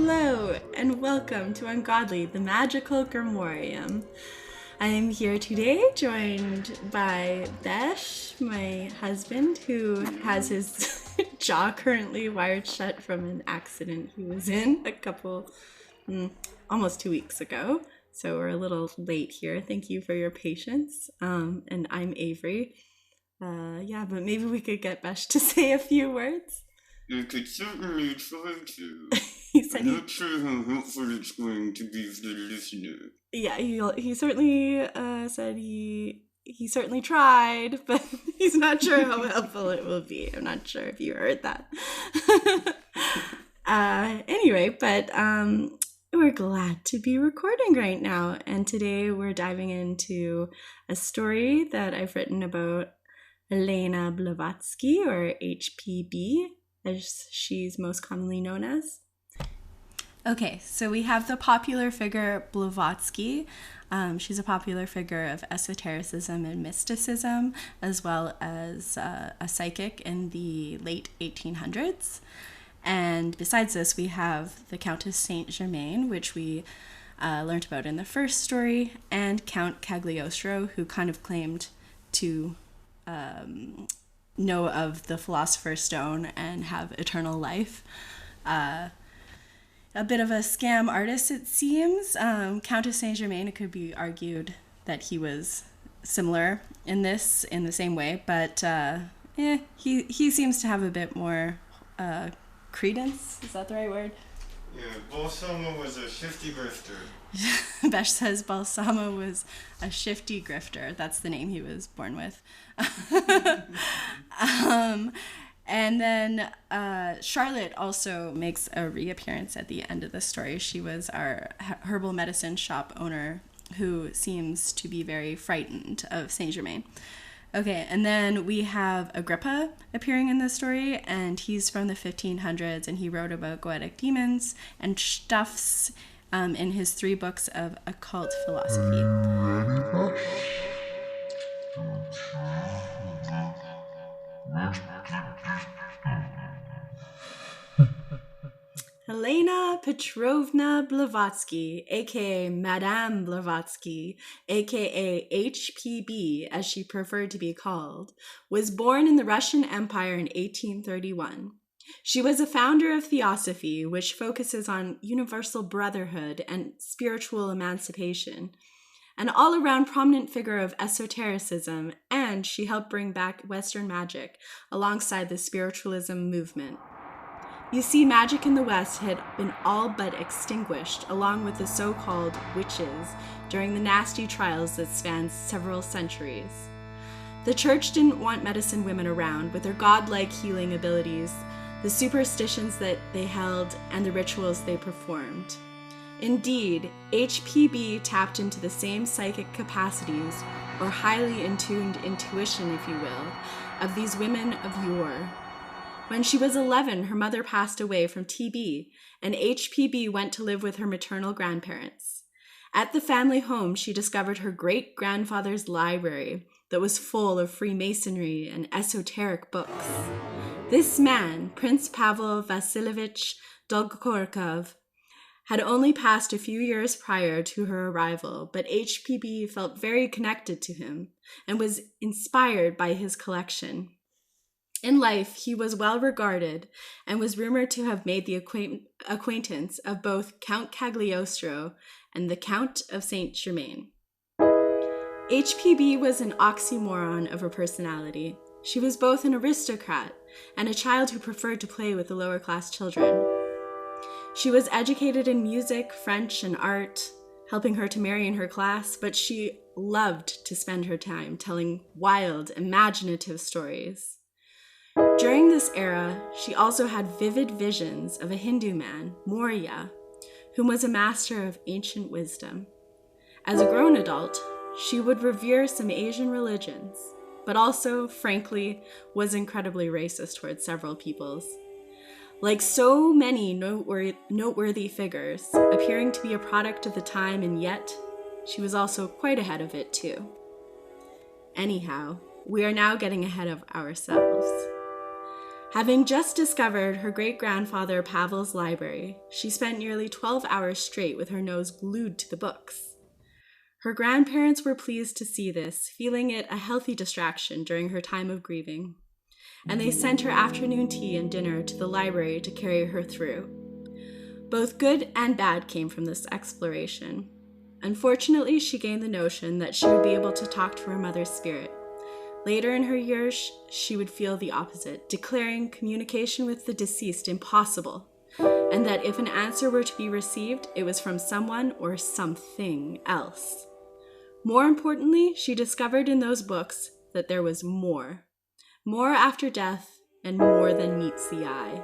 Hello, and welcome to Ungodly, the Magical Grimorium. I am here today joined by Besh, my husband, who has his jaw currently wired shut from an accident he was in almost 2 weeks ago. So we're a little late here. Thank you for your patience. And I'm Avery. But maybe we could get Besh to say a few words. You could certainly try to. I'm not sure how helpful it's going to be for the listener. Yeah, he certainly said he certainly tried, but he's not sure how helpful it will be. I'm not sure if you heard that. We're glad to be recording right now. And today we're diving into a story that I've written about Elena Blavatsky, or HPB, as she's most commonly known as. Okay, so we have the popular figure Blavatsky. She's a popular figure of esotericism and mysticism, as well as a psychic in the late 1800s. And besides this, we have the Countess St. Germaine, which we learned about in the first story, and Count Cagliostro, who kind of claimed to know of the Philosopher's Stone and have eternal life. A bit of a scam artist, it seems. Countess St. Germaine, it could be argued that he was similar in the same way, but he seems to have a bit more credence. Is that the right word? Yeah, Balsamo was a shifty grifter. Besh says Balsamo was a shifty grifter. That's the name he was born with. And then Charlotte also makes a reappearance at the end of the story. She was our herbal medicine shop owner who seems to be very frightened of Saint Germain. Okay, and then we have Agrippa appearing in this story, and he's from the 1500s, and he wrote about goetic demons and stuffs in his 3 books of occult philosophy. Helena Petrovna Blavatsky, aka Madame Blavatsky, aka HPB, as she preferred to be called, was born in the Russian Empire in 1831. She was a founder of Theosophy, which focuses on universal brotherhood and spiritual emancipation, an all-around prominent figure of esotericism, and she helped bring back Western magic alongside the spiritualism movement. You see, magic in the West had been all but extinguished, along with the so-called witches, during the nasty trials that spanned several centuries. The church didn't want medicine women around with their godlike healing abilities, the superstitions that they held, and the rituals they performed. Indeed, HPB tapped into the same psychic capacities, or highly intuned intuition, if you will, of these women of yore. When she was 11, her mother passed away from TB, and HPB went to live with her maternal grandparents. At the family home, she discovered her great-grandfather's library that was full of Freemasonry and esoteric books. This man, Prince Pavel Vasilievich Dolgorukov, had only passed a few years prior to her arrival, but HPB felt very connected to him and was inspired by his collection. In life, he was well regarded and was rumored to have made the acquaintance of both Count Cagliostro and the Count of St. Germain. HPB was an oxymoron of a personality. She was both an aristocrat and a child who preferred to play with the lower-class children. She was educated in music, French, and art, helping her to marry in her class, but she loved to spend her time telling wild, imaginative stories. During this era, she also had vivid visions of a Hindu man, Maurya, whom was a master of ancient wisdom. As a grown adult, she would revere some Asian religions, but also, frankly, was incredibly racist towards several peoples. Like so many noteworthy figures, appearing to be a product of the time, and yet she was also quite ahead of it too. Anyhow, we are now getting ahead of ourselves. Having just discovered her great-grandfather Pavel's library, she spent nearly 12 hours straight with her nose glued to the books. Her grandparents were pleased to see this, feeling it a healthy distraction during her time of grieving, and they sent her afternoon tea and dinner to the library to carry her through. Both good and bad came from this exploration. Unfortunately, she gained the notion that she would be able to talk to her mother's spirit. Later in her years, she would feel the opposite, declaring communication with the deceased impossible, and that if an answer were to be received, it was from someone or something else. More importantly, she discovered in those books that there was more after death, and more than meets the eye.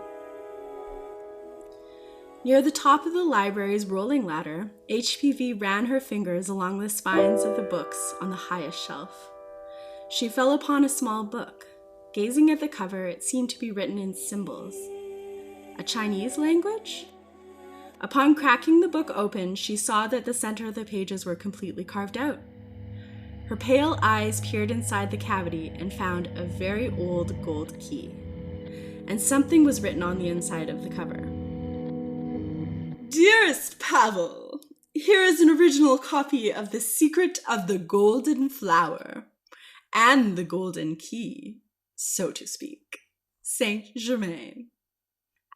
Near the top of the library's rolling ladder, HPV ran her fingers along the spines of the books on the highest shelf. She fell upon a small book. Gazing at the cover, it seemed to be written in symbols. A Chinese language? Upon cracking the book open, she saw that the center of the pages were completely carved out. Her pale eyes peered inside the cavity and found a very old gold key. And something was written on the inside of the cover. Dearest Pavel, here is an original copy of The Secret of the Golden Flower and the Golden Key, so to speak. Saint Germaine.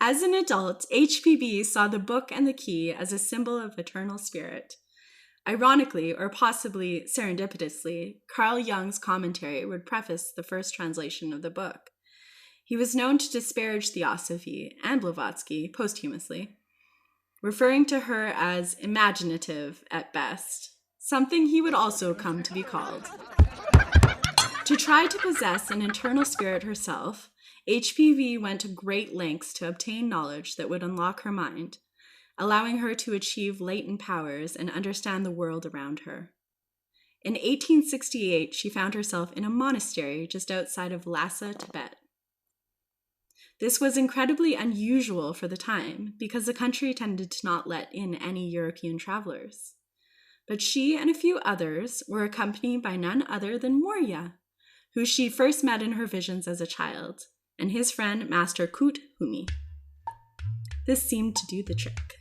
As an adult, HPB saw the book and the key as a symbol of eternal spirit. Ironically, or possibly serendipitously, Carl Jung's commentary would preface the first translation of the book. He was known to disparage Theosophy and Blavatsky posthumously, referring to her as imaginative at best, something he would also come to be called. To try to possess an internal spirit herself, HPV went to great lengths to obtain knowledge that would unlock her mind, allowing her to achieve latent powers and understand the world around her. In 1868, she found herself in a monastery just outside of Lhasa, Tibet. This was incredibly unusual for the time because the country tended to not let in any European travelers. But she and a few others were accompanied by none other than Morya, who she first met in her visions as a child, and his friend Master Kut Humi. This seemed to do the trick.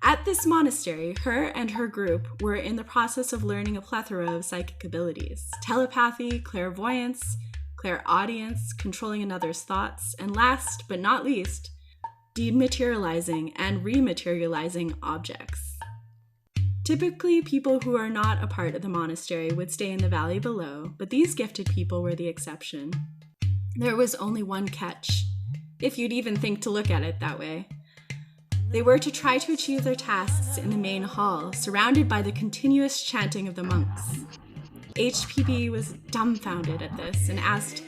At this monastery, her and her group were in the process of learning a plethora of psychic abilities: telepathy, clairvoyance, clairaudience, controlling another's thoughts, and last but not least, dematerializing and rematerializing objects. Typically, people who are not a part of the monastery would stay in the valley below, but these gifted people were the exception. There was only one catch, if you'd even think to look at it that way. They were to try to achieve their tasks in the main hall, surrounded by the continuous chanting of the monks. HPB was dumbfounded at this and asked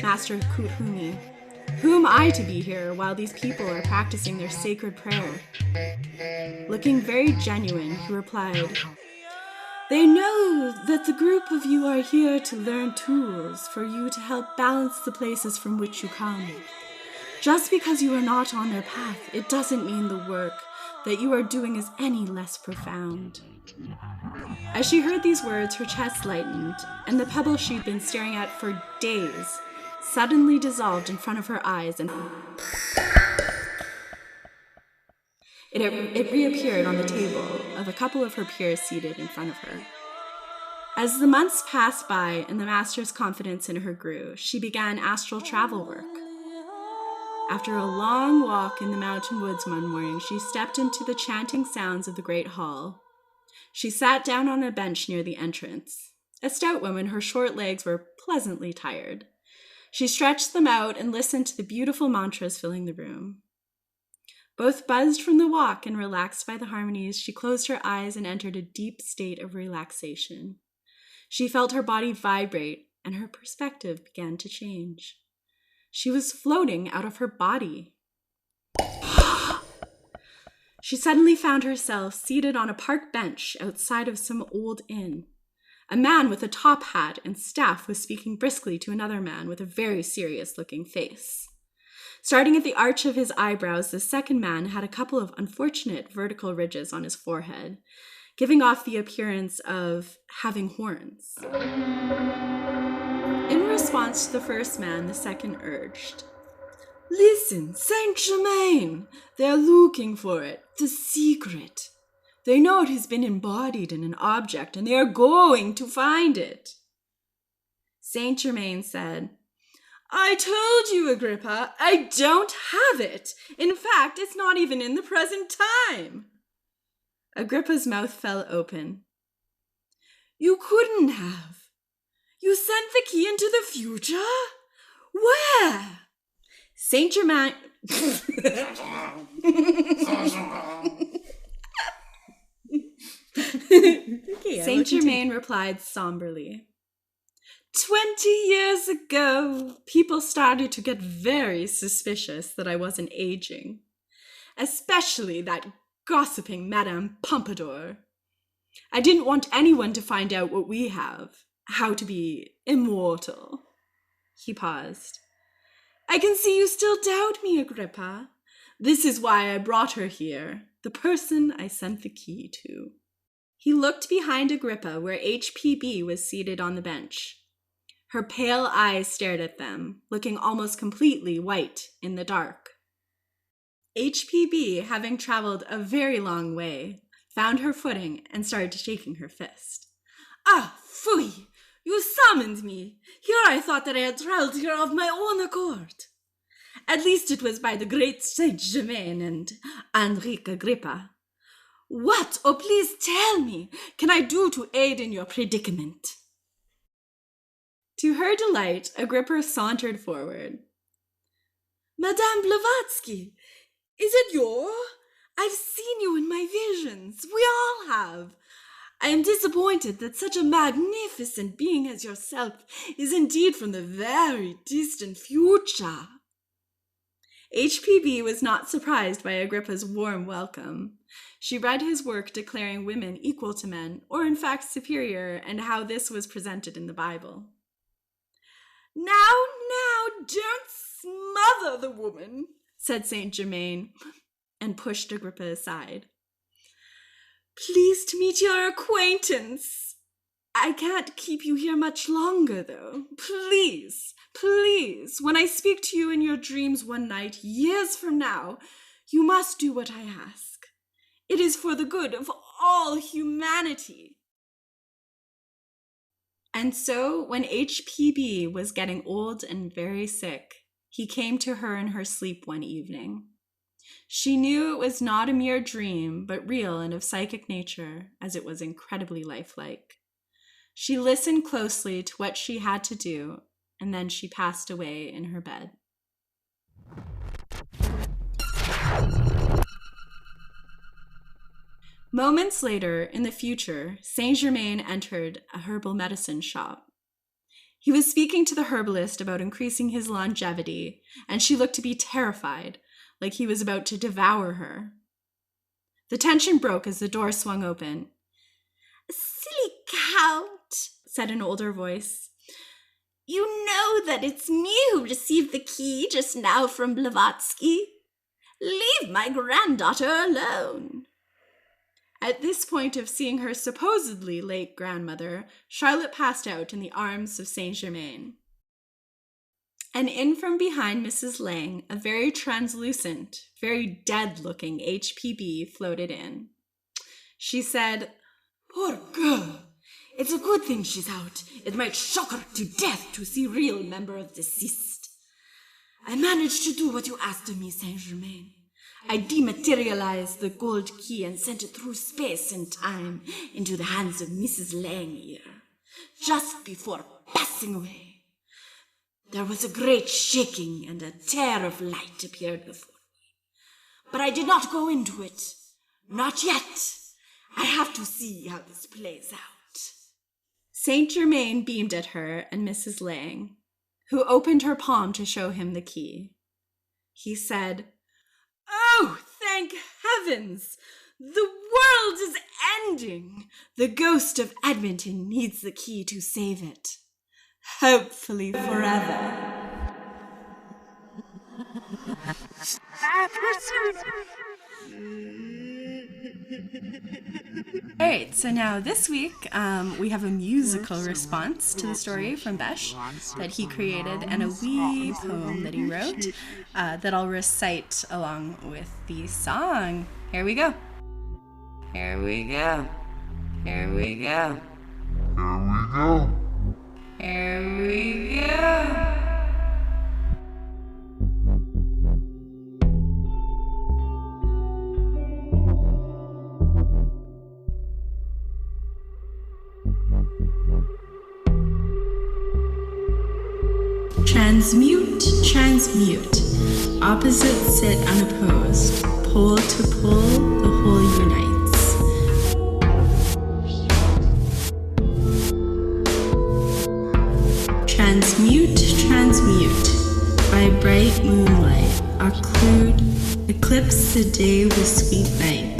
Master Kuthumi, "Who am I to be here while these people are practicing their sacred prayer?" Looking very genuine, he replied, "They know that the group of you are here to learn tools for you to help balance the places from which you come. Just because you are not on their path, it doesn't mean the work that you are doing is any less profound." As she heard these words, her chest lightened, and the pebble she'd been staring at for days suddenly dissolved in front of her eyes, and it reappeared on the table of a couple of her peers seated in front of her. As the months passed by and the master's confidence in her grew, she began astral travel work. After a long walk in the mountain woods one morning, she stepped into the chanting sounds of the great hall. She sat down on a bench near the entrance. A stout woman, her short legs were pleasantly tired. She stretched them out and listened to the beautiful mantras filling the room. Both buzzed from the walk and relaxed by the harmonies, she closed her eyes and entered a deep state of relaxation. She felt her body vibrate, and her perspective began to change. She was floating out of her body. She suddenly found herself seated on a park bench outside of some old inn. A man with a top hat and staff was speaking briskly to another man with a very serious-looking face. Starting at the arch of his eyebrows, the second man had a couple of unfortunate vertical ridges on his forehead, giving off the appearance of having horns. In response to the first man, the second urged, Listen, Saint Germaine, they're looking for it, the secret. They know it has been embodied in an object, and they are going to find it. Saint Germaine said, I told you, Agrippa, I don't have it. In fact, it's not even in the present time. Agrippa's mouth fell open. You couldn't have. You sent the key into the future? Where? Saint Germaine... Saint Germaine replied somberly. 20 years ago, people started to get very suspicious that I wasn't aging. Especially that gossiping Madame Pompadour. I didn't want anyone to find out what we have, how to be immortal. He paused. I can see you still doubt me, Agrippa. This is why I brought her here, the person I sent the key to. He looked behind Agrippa where HPB was seated on the bench. Her pale eyes stared at them, looking almost completely white in the dark. HPB, having traveled a very long way, found her footing and started shaking her fist. Ah, phooey! You summoned me. Here I thought that I had traveled here of my own accord. At least it was by the great Saint Germaine and Enrique Agrippa. What, oh please tell me, can I do to aid in your predicament? To her delight, Agrippa sauntered forward. Madame Blavatsky, is it you? I've seen you in my visions. We all have. I am disappointed that such a magnificent being as yourself is indeed from the very distant future. HPB was not surprised by Agrippa's warm welcome. She read his work declaring women equal to men, or in fact superior, and how this was presented in the Bible. Now, don't smother the woman, said Saint Germaine, and pushed Agrippa aside. Pleased to meet your acquaintance. I can't keep you here much longer, though. Please, when I speak to you in your dreams one night, years from now, you must do what I ask. It is for the good of all humanity. And so, when HPB was getting old and very sick, he came to her in her sleep one evening. She knew it was not a mere dream, but real and of psychic nature, as it was incredibly lifelike. She listened closely to what she had to do, and then she passed away in her bed. Moments later, in the future, Saint Germain entered a herbal medicine shop. He was speaking to the herbalist about increasing his longevity, and she looked to be terrified, like he was about to devour her. The tension broke as the door swung open. Silly Count, said an older voice. You know that it's me who received the key just now from Blavatsky. Leave my granddaughter alone. At this point of seeing her supposedly late grandmother, Charlotte passed out in the arms of Saint Germain. And in from behind Mrs. Lang, a very translucent, very dead-looking HPB floated in. She said, Poor girl! It's a good thing she's out. It might shock her to death to see real member of deceased. I managed to do what you asked of me, Saint Germain. I dematerialized the gold key and sent it through space and time into the hands of Mrs. Lang here, just before passing away. There was a great shaking and a tear of light appeared before me. But I did not go into it. Not yet. I have to see how this plays out. Saint Germain beamed at her and Mrs. Lang, who opened her palm to show him the key. He said, Oh, thank heavens! The world is ending! The ghost of Edmonton needs the key to save it. Hopefully forever. All right, so now this week we have a musical response to the story from Besh that he created and a wee poem that he wrote that I'll recite along with the song. Here we go. Here we go. Here we go. Here we go. Here we go. Transmute, transmute. Opposites sit unopposed. Pole to pole, the whole unites. Transmute, transmute. By bright moonlight, occlude, eclipse the day with sweet night.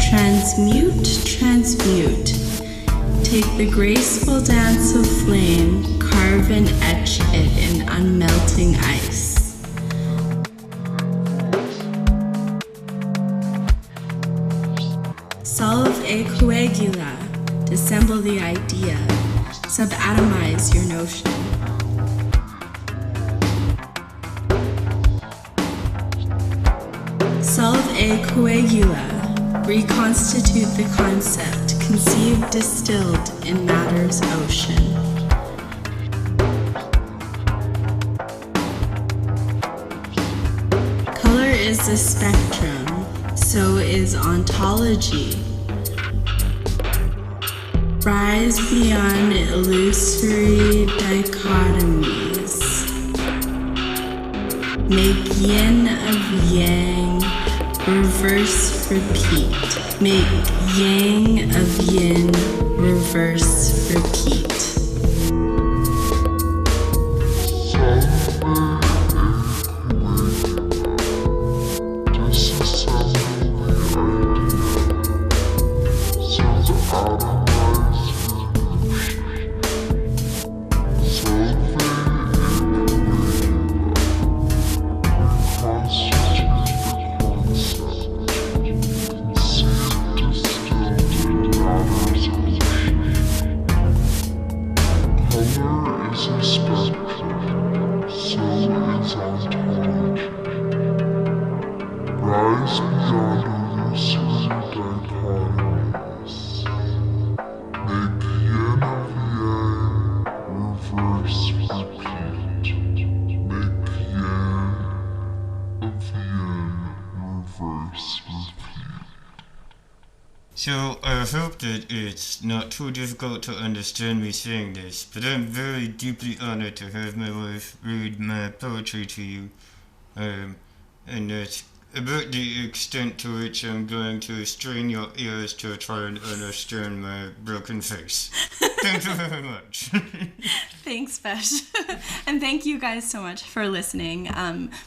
Transmute, transmute. Take the graceful dance of flame, carve and etch it in unmelting ice. Solve a coagula, dissemble the idea, subatomize your notion. Solve a coagula, reconstitute the concept, conceived, distilled in matter's ocean. Color is a spectrum, so is ontology. Rise beyond illusory dichotomies. Make yin of yang, reverse repeat. Make yang of yin, reverse repeat. So, I hope that it's not too difficult to understand me saying this, but I'm very deeply honored to have my wife read my poetry to you, and that's about the extent to which I'm going to strain your ears to try and understand my broken face. Thank you very much. Thanks, Besh. And thank you guys so much for listening.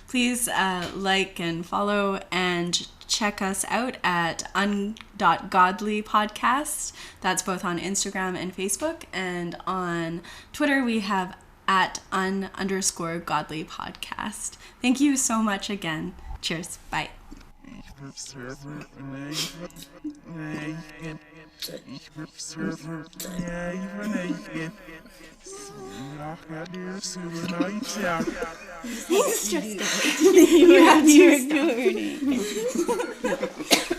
Please like and follow and check us out at UnGodly-Podcast. That's both on Instagram and Facebook. And on Twitter, we have at @un_godly-podcast. Thank you so much again. Cheers. Bye. He's stressed out. You have to stop.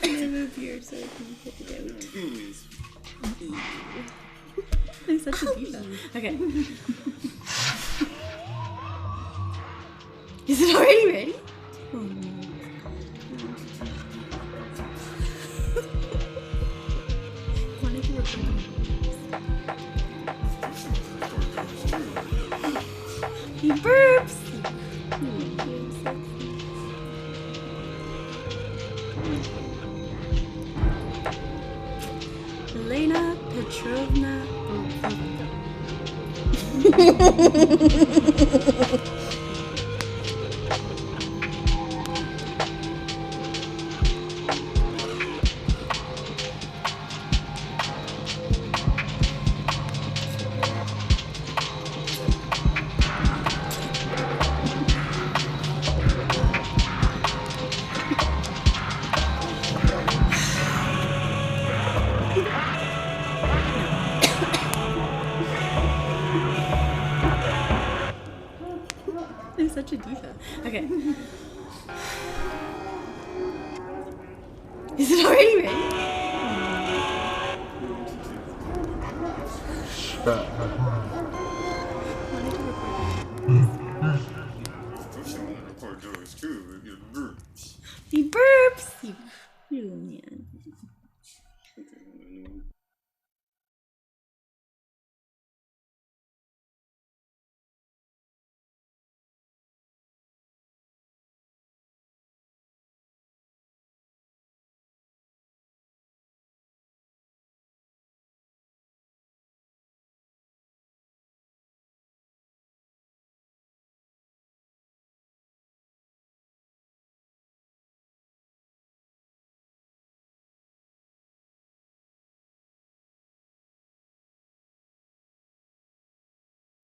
I have a beer so I can put it out. I'm such a diva. Okay. Is it already ready? Oh no. Wanted to record he burps. Elena Petrovna. Is it already written? Shut up.